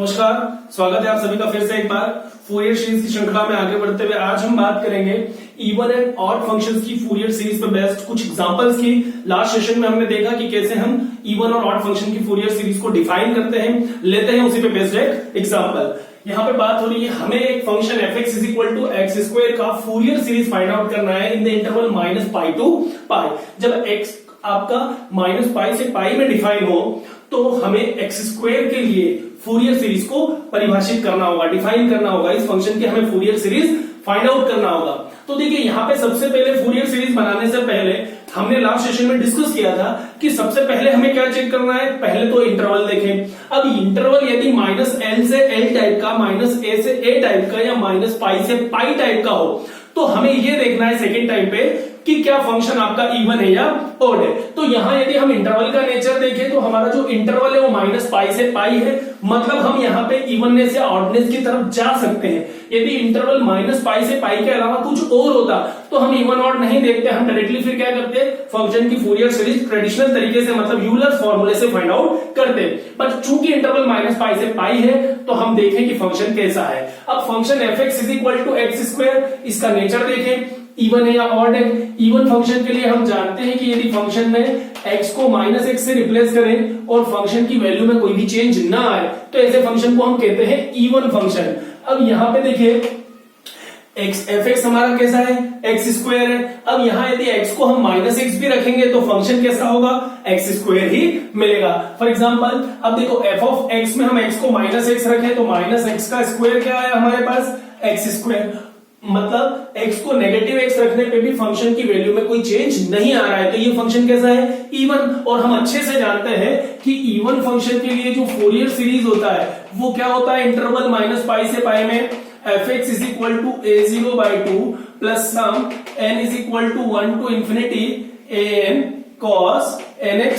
नमस्कार, स्वागत है आप सभी का फिर से एक बार फूरियर सीरीज की श्रृंखला में आगे बढ़ते हुए आज हम बात करेंगे इवन एंड ऑड फंक्शंस की फूरियर सीरीज पे बेस्ड कुछ एग्जांपल्स की। लास्ट सेशन में हमने देखा कि कैसे हम इवन और ऑड फंक्शन की फूरियर सीरीज को डिफाइन करते हैं, लेते हैं उसी पे बेस्ड एक एग्जांपल। यहाँ पे बात हो रही है हमें एक फंक्शन f(x) = x² का फूरियर सीरीज फाइंड आउट करना है इन द इंटरवल -π to π। जब x आपका -π से π में डिफाइन हो तो हमें x² के लिए फूरियर सीरीज को परिभाषित करना होगा, डिफाइन करना होगा। इस फंक्शन की हमें फूरियर सीरीज फाइंड आउट करना होगा। तो देखिए यहाँ पे सबसे पहले फूरियर सीरीज बनाने से पहले हमने लास्ट सेशन में डिस्कस किया था कि सबसे पहले हमें क्या चेक करना है। पहले तो इंटरवल देखें। अब इंटरवल यदि -l से l टाइप का, -a से a टाइप का या -π से π टाइप का हो तो हमें ये देखना है सेकेंड टाइम पे कि क्या फंक्शन आपका इवन है या ऑड है। तो यहां यदि हम इंटरवल का नेचर देखें तो हमारा जो इंटरवल है वो -π से π है, मतलब हम यहाँ पे इवननेस या ऑडनेस की तरफ जा सकते हैं। यदि इंटरवल -π से π के अलावा कुछ और होता तो हम इवन ऑड नहीं देखते, हम डायरेक्टली फिर क्या करते, फंक्शन की फूरियर सीरीज ट्रेडिशनल तरीके से मतलब यूलर फॉर्मूले से फाइंड आउट करते। पर चूंकि इंटरवल -π से π है तो हम देखें कि फंक्शन कैसा है। अब फंक्शन f(x) = x², इसका नेचर देखें, इवन है या ऑड है। इवन फंक्शन के लिए हम जानते हैं कि यदि फंक्शन में x को -x से रिप्लेस करें और फंक्शन की वैल्यू में कोई भी चेंज ना आए तो ऐसे फंक्शन को हम कहते हैं इवन फंक्शन। अब यहां पे देखिए f(x) हमारा कैसा है, x² है। अब यहां यदि x को हम -x भी रखेंगे तो फंक्शन कैसा होगा, x² ही मिलेगा। फॉर एग्जांपल अब देखो f(x) में हम x को -x रखें तो -x का स्क्वायर क्या है हमारे पास, x²। मतलब x को नेगेटिव x रखने पे भी फंक्शन की वैल्यू में कोई चेंज नहीं आ रहा है, तो ये फंक्शन कैसा है, इवन। और हम अच्छे से जानते हैं कि इवन फंक्शन के लिए जो फूरियर सीरीज होता है वो क्या होता है, इंटरवल -π से π में f(x) = a0/2 plus sum n = 1 to ∞ an cos nx।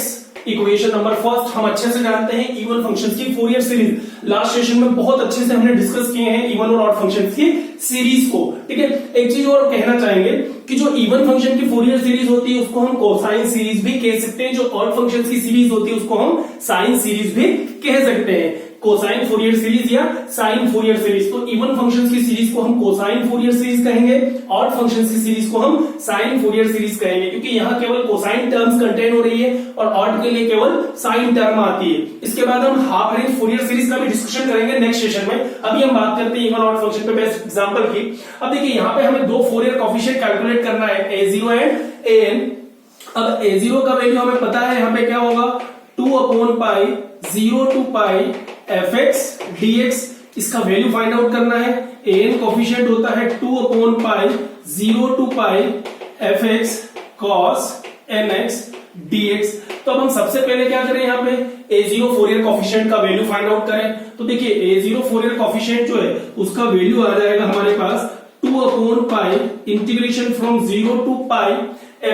Equation number first हम अच्छे से जानते हैं इवन फंक्शंस की फूरियर सीरीज। लास्ट सेशन में बहुत अच्छे से हमने डिस्कस किए हैं इवन और ऑड फंक्शंस की सीरीज को। ठीक है, एक चीज और कहना चाहेंगे कि जो इवन फंक्शन की फूरियर सीरीज होती है उसको हम कोसाइन सीरीज भी कह सकते हैं, जो ऑड फंक्शंस की सीरीज होती है उसको हम साइन सीरीज भी कह सकते हैं। कोसाइन फूरियर सीरीज या साइन फूरियर सीरीज। तो इवन फंक्शंस की सीरीज को हम कोसाइन फूरियर सीरीज कहेंगे, ऑड फंक्शंस की सीरीज को हम साइन फूरियर सीरीज कहेंगे, क्योंकि यहाँ केवल कोसाइन टर्म्स कंटेन हो रही है और ऑड के लिए केवल साइन टर्म आती है। इसके बाद हम हाफ रेंज फूरियर सीरीज का भी डिस्कशन करेंगे नेक्स्ट सेशन में। अभी हम बात करते हैं इवन ऑड फंक्शन पे बेस्ट एग्जांपल की। अब देखिए यहाँ पे हमें दो फूरियर कोएफिशिएंट कैलकुलेट करना है, a0 एंड an। अब a0 का वैल्यू हमें पता है, यहाँ पे क्या होगा, 2/π 0 to π f(x) dx। इसका वैल्यू फाइंड आउट करना है। an कोएफिशिएंट होता है 2/π 0 to π f(x) cos nx dx। तो अब हम सबसे पहले क्या करें, यहाँ पे a0 फूरियर कोएफिशिएंट का वैल्यू फाइंड आउट करें। तो देखिए a0 फूरियर कोएफिशिएंट जो है उसका वैल्यू आ जाएगा हमारे पास 2/π integration from 0 to π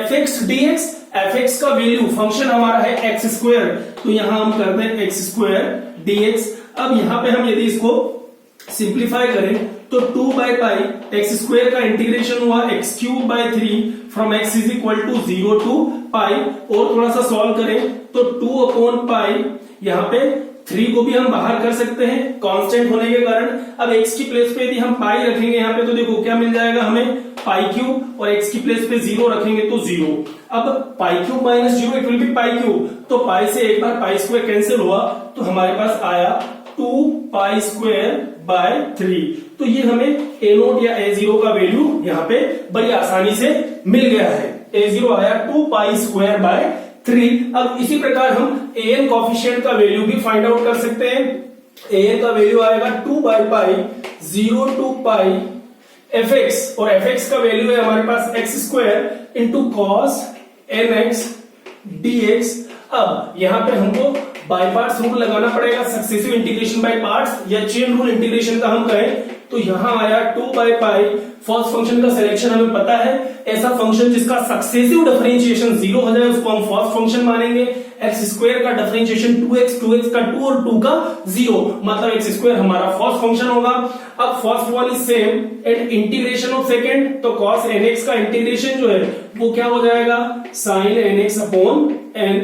f(x) dx। f(x) का वैल्यू फंक्शन हमारा है x², तो यहां हम करते हैं x² dx। अब यहां पे हम यदि इसको सिंप्लीफाई करें तो 2/π x² का इंटीग्रेशन हुआ x³/3 फ्रॉम x = 0 to π। और थोड़ा सा सॉल्व करें तो 2/π, यहां पे 3 को भी हम बाहर कर सकते हैं कांस्टेंट होने के कारण। अब x की प्लेस पे यदि हम पाई रखेंगे यहाँ पे तो देखो क्या मिल जाएगा हमें, π³ और x की प्लेस पे 0 रखेंगे तो 0। अब π³ - 0 इट विल बी π³, तो π से एक बार π² कैंसिल हुआ तो हमारे पास आया 2π²/3। तो ये हमें a0 या a0 का वैल्यू यहाँ पे बड़ी आसानी से मिल गया है। a0 आया 2π²/3। अब इसी प्रकार हम an कोएफिशिएंट का वैल्यू भी फाइंड आउट कर सकते हैं। an का वैल्यू आएगा 2/π 0 to π f(x) और f(x) का वैल्यू है हमारे पास x² into cos nx dx। अब यहाँ पे हमको बाय पार्ट्स रूल लगाना पड़ेगा, सक्सेसिव इंटीग्रेशन बाय पार्ट्स या चेन रूल इंटीग्रेशन का हम कहें तो यहां आया 2/π। फर्स्ट फंक्शन का सिलेक्शन हमें पता है, ऐसा फंक्शन जिसका सक्सेसिव डिफरेंशिएशन 0 हो जाए उसको हम फर्स्ट फंक्शन मानेंगे। x² का डिफरेंशिएशन 2x, 2x का 2 और 2 का 0, मतलब x² हमारा फर्स्ट फंक्शन होगा। अब first one is same and integration of second, तो cos nx का इंटीग्रेशन जो है वो क्या हो जाएगा, sin nx/n।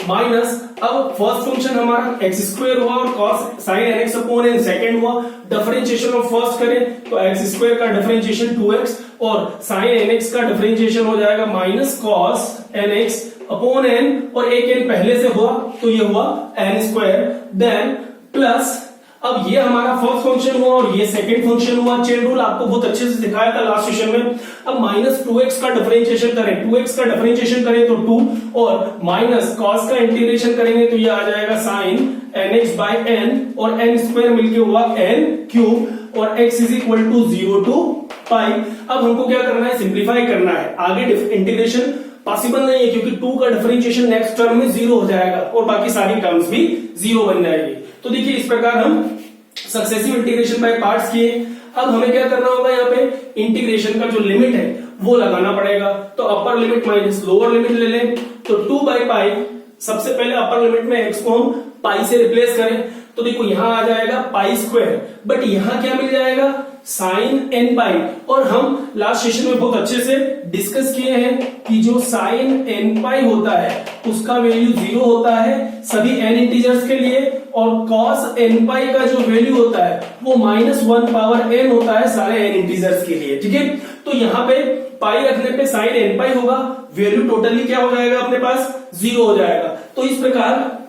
माइनस, अब फर्स्ट फंक्शन हमारा एक्स स्क्वायर हुआ और cos sine N x upon n second हुआ, डिफरेंशिएशन ऑफ फर्स्ट करें तो एक्स स्क्वायर का डिफरेंशिएशन 2x और साइन एन एक्स का डिफरेंशिएशन हो जाएगा minus cos n x upon n, और एक एन पहले से हुआ तो ये हुआ एन स्क्वायर, देन प्लस, अब ये हमारा फर्स्ट फंक्शन हुआ और ये सेकंड फंक्शन हुआ। चेन रूल आपको बहुत अच्छे से सिखाया था लास्ट सेशन में। अब माइनस 2x का डिफरेंशिएशन करें, 2x का डिफरेंशिएशन करें तो 2 और माइनस कॉस का इंटीग्रेशन करेंगे तो ये आ जाएगा साइन nx बाय n और n स्क्वायर मिलके हुआ n क्यूब और x is equal to 0 to pi. अब हमको क्या करना है, सिंप्लीफाई करना है। आगे इंटीग्रेशन पॉसिबल नहीं है क्योंकि 2 का डिफरेंशिएशन नेक्स्ट टर्म में 0 हो जाएगा और बाकी सारी टर्म्स भी 0 बन जाएगी। तो देखिए इस प्रकार हम सक्सेसिव इंटीग्रेशन बाय पार्ट्स किए। अब हमें क्या करना होगा, यहाँ पे इंटीग्रेशन का जो लिमिट है वो लगाना पड़ेगा। तो upper limit minus lower limit ले लें तो 2 बाई पाई, सबसे पहले अपर लिमिट में x को हम पाई से रिप्लेस करें तो देखो यहां आ जाएगा पाई स्क्वायर, बट यहां क्या मिल जाएगा साइन एन पाई। और हम लास्ट सेशन में बहुत अच्छे से डिस्कस किए हैं कि जो साइन एन पाई होता है उसका वैल्यू 0 होता है सभी n इंटीजर्स के लिए, और कॉस एन पाई का जो वैल्यू होता है वो -1 पावर n होता है सारे n इंटीजर्स के लिए। ठीक है, तो यहाँ पे पाई रखने पे साइन एन पाई होगा, वैल्यू टोटली क्या हो जाएगा अपने पास 0 हो जाएगा। तो इस प्रकार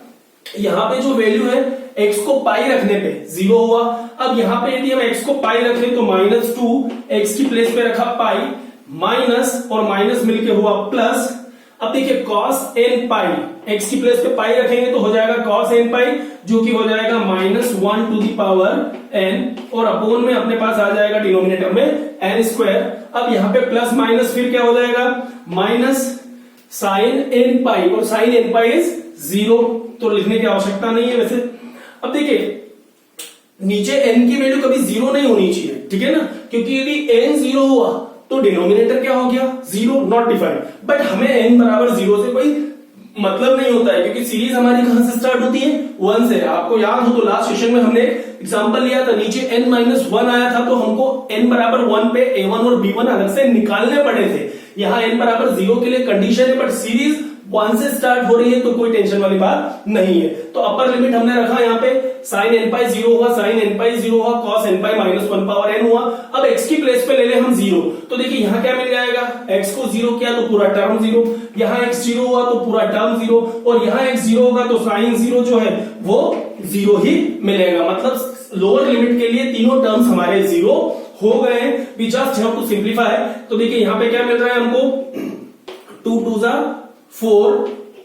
यहाँ पे जो वैल्यू है x को पाई रखने पे 0 हुआ। अब यहाँ पे यदि हम x को पाई रखें तो -2, x की प्लेस पे रखा पाई, माइनस और माइनस मिलके हुआ प्लस। अब देखिए cos n पाई, x की प्लेस पे पाई रखेंगे तो हो जाएगा cos n पाई जो कि हो जाएगा -1 टू दी पावर n, और अपोन में अपने पास आ जाएगा डिनोमिनेटर में n स्क्वायर। अब यहाँ पे प्लस माइनस फिर क्या हो जाएगा माइनस साइन n पाई, और साइन n पाई इज 0, तो लिखने की आवश्यकता नहीं है वैसे। अब देखिए नीचे n की वैल्यू कभी 0 नहीं होनी चाहिए, ठीक है ना, क्योंकि यदि n 0 हुआ तो डिनोमिनेटर क्या हो गया 0, नॉट डिफाइंड। बट हमें n बराबर 0 से कोई मतलब नहीं होता है क्योंकि सीरीज हमारी कहां से स्टार्ट होती है 1 से। आपको याद हो तो लास्ट सेशन में हमने एग्जांपल लिया था, नीचे n-1 आया था तो हमको n बराबर 1 पे a1 और b1 अलग से निकालने पड़े थे। यहाँ n बराबर 0 के लिए कंडीशन है, बट सीरीज 1 से स्टार्ट हो रही है तो कोई टेंशन वाली बात नहीं है। तो अपर लिमिट हमने रखा यहाँ पे साइन एन पाई 0 हुआ, साइन एन पाई 0 हुआ, कॉस एन पाई -1 पावर n हुआ। अब x की प्लेस पे ले ले हम 0, तो देखिए यहाँ क्या मिल जाएगा, x को 0 किया तो पूरा टर्म 0, यहाँ x 0 हुआ तो पूरा टर्म 0, और यहाँ x 0 होगा तो साइन 0 जो है वो 0 ही मिलेगा। मतलब लोअर लिमिट के लिए तीनों टर्म्स हमारे 0 हो गए हैं। We just have to simplify. तो देखिए यहाँ पे क्या मिल रहा है हमको 2 2 जा 4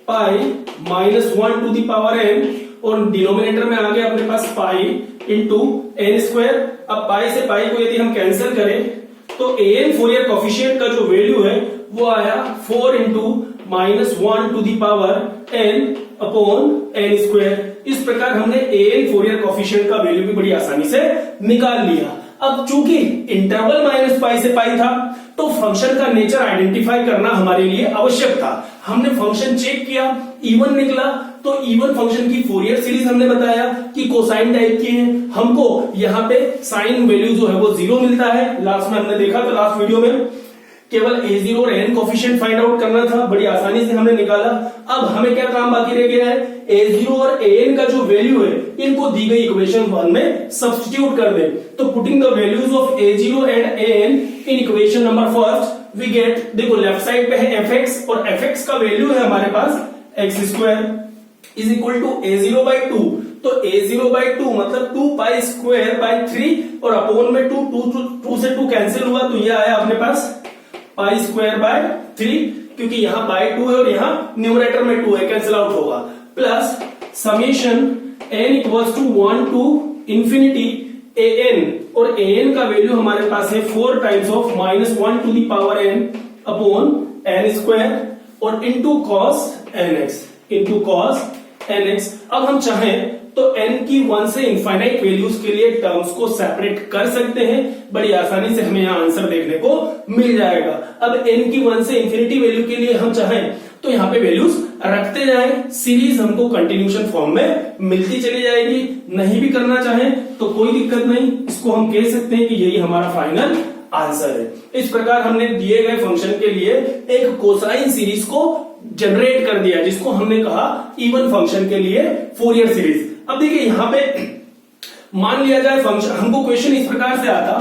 पाई -1 टू दी पावर n, और डिनोमिनेटर में आ गया अपने पास पाई इंटू n स्क्वायर। अब पाई से पाई को यदि हम कैंसिल करें तो an फोरियर कोफिशिएंट का जो वैल्यू है वो आया 4 into -1 to the power n upon n square. इस प्रकार हमने an फोरियर कोफिशिएंट का वैल्यू भी बड़ी आसानी से निकाल लिया। अब चूंकि इंटरवल -पाई से पाई था तो फंक्शन का नेचर आइडेंटिफाई करना हमारे लिए आवश्यक था। हमने फंक्शन चेक किया, इवन निकला, तो इवन फंक्शन की फोरियर सीरीज हमने बताया कि कोसाइन टाइप की है। हमको यहाँ पे साइन वैल्यू जो है वो 0 मिलता है, लास्ट में हमने देखा था लास्ट वीडियो में। केवल a0 और n कोफिशिएंट फाइंड आउट करना था, बड़ी आसानी से हमने निकाला। अब हमें क्या काम बाकी रह गया है, a0 और an का जो वैल्यू है इनको दी गई इक्वेशन 1 में सब्स्टिट्यूट कर दें। तो putting the values of a0 and an in equation number first we get, देखो लेफ्ट साइड पे है fx और fx का वैल्यू है हमारे पास x square is equal to a0 by 2। तो a0 बाई 2 मतलब 2 पाई स्क्वायर बाई 3 और अपोन में 2 से 2 कैंसिल हुआ तो ये आया अपने पास पाई स्क्वायर बाय 3, क्योंकि यहाँ बाय 2 है और यहाँ न्यूमरेटर में 2 है, कैंसिल आउट होगा, plus summation n equals to 1 to infinity an, और an का वैल्यू हमारे पास है 4 times of -1 to the power n upon n square और इनटू cos nx। अब हम चाहें तो n की 1 से इनफाइनाइट वैल्यूज के लिए टर्म्स को सेपरेट कर सकते हैं, बड़ी आसानी से हमें यहाँ आंसर देखने को मिल जाएगा। अब n की 1 से इंफिनिटी वैल्यू के लिए हम चाहें तो यहाँ पे वैल्यूज रखते जाएं, सीरीज हमको कंटिन्यूशन फॉर्म में मिलती चली जाएगी। नहीं भी करना चाहें तो कोई दिक्कत नहीं, इसको हम कह सकते हैं कि यही हमारा फाइनल आंसर है। इस प्रकार हमने दिए गए फंक्शन के लिए एक कोसाइन सीरीज को जनरेट कर दिया, जिसको हमने कहा इवन फंक्शन के लिए फूरियर सीरीज। अब देखिए यहां पे मान लिया जाए फंक्शन, हमको क्वेश्चन इस प्रकार से आता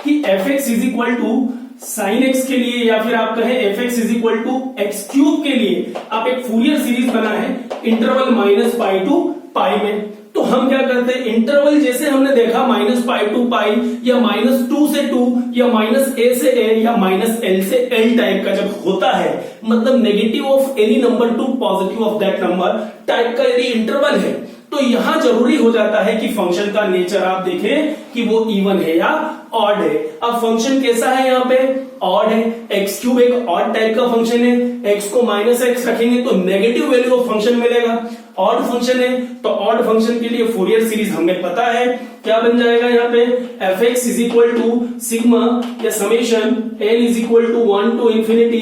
कि f x is equal to sine x के लिए, या फिर आप कहें f x is equal to x cube के लिए आप एक फूरियर सीरीज बना है इंटरवल -π टू π में। तो हम क्या करते हैं, इंटरवल जैसे हमने देखा -π टू π या -2 से 2 या -a से a या -l से l टाइप का जब होता है, मतलब negative of any number two positive of that number type का यदि इंटरवल है, तो यहां जरूरी हो जाता है कि फंक्शन का नेचर आप देखें कि वो इवन है या ऑड है। अब फंक्शन कैसा है, यहाँ पे ऑड है, एक्स क्यूब एक ऑड टाइप का फंक्शन है, एक्स को -x रखेंगे तो नेगेटिव वैल्यू ऑफ फंक्शन मिलेगा, ऑड फंक्शन है। तो ऑड फंक्शन के लिए फूरियर सीरीज हमें पता है क्या बन जाएगा, यहाँ पे F x is equal to sigma या summation N is equal to 1 to infinity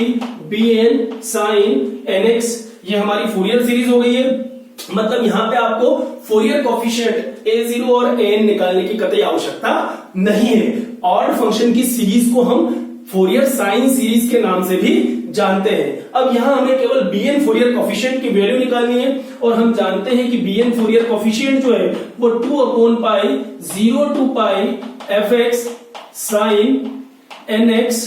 B N sine N X, ये हमारी फूरियर सीरीज हो गई है। मतलब यहां पे आपको फूरियर कोफिशिएंट a0 और an निकालने की कतई आवश्यकता नहीं है। ऑड फंक्शन की सीरीज को हम फूरियर साइन सीरीज के नाम से भी जानते हैं। अब यहां हमें केवल bn फूरियर कोफिशिएंट की वैल्यू निकालनी है, और हम जानते हैं कि bn फूरियर कोफिशिएंट जो है वो 2/π 0 to π fx sin nx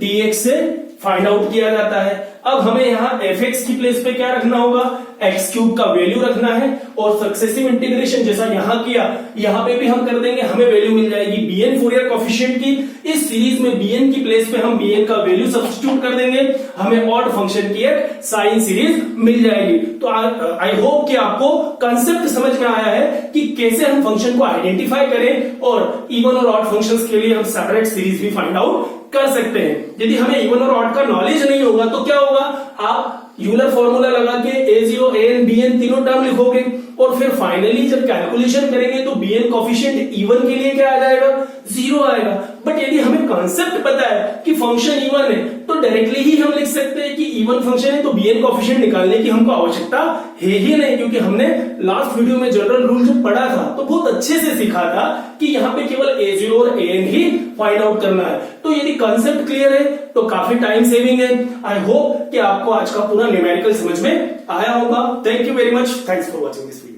dx से फाइंड आउट किया जाता है। अब हमें यहाँ fx की प्लेस पे क्या रखना होगा, एक्स क्यूब का वैल्यू रखना है, और सक्सेसिव इंटीग्रेशन जैसा यहां किया यहां पे भी हम कर देंगे, हमें वैल्यू मिल जाएगी bn फूरियर कोफिशिएंट की। इस सीरीज में bn की प्लेस पे हम bn का वैल्यू सब्स्टिट्यूट कर देंगे, हमें ऑड फंक्शन की एक साइन सीरीज मिल जाएगी। तो आई होप कि आपको कंसेप्ट समझ में आया है कि कैसे हम फंक्शन को आइडेंटिफाई करें, और इवन और ऑड फंक्शंस के लिए हम सेपरेट सीरीज भी फाइंड आउट कर सकते हैं। यदि हमें इवन और ऑड का नॉलेज नहीं होगा तो क्या होगा, आप यूलर फॉर्मूला लगा के a0 an bn तीनों टर्म लिखोगे, और फिर फाइनली जब कैलकुलेशन करेंगे तो bn कोफिशिएंट इवन के लिए क्या आ जाएगा, 0 आएगा। बट यदि हमें कॉन्सेप्ट पता है कि फंक्शन इवन है तो डायरेक्टली ही हम लिख सकते हैं कि इवन फंक्शन है, तो bn कोफिशिएंट निकालने की हमको आवश्यकता है ही नहीं, क्योंकि हमने लास्ट वीडियो में जनरल रूल जब पढ़ा था तो बहुत अच्छे से सीखा था कि यहाँ पे केवल a0 और an ही फाइंड आउट करना है। तो यदि कॉन्सेप्ट क्लियर है तो काफी टाइम सेविंग है। आई होप कि आपको आज का पूरा न्यूमेरिकल समझ में आया होगा। Thank you very much, thanks for watching this video.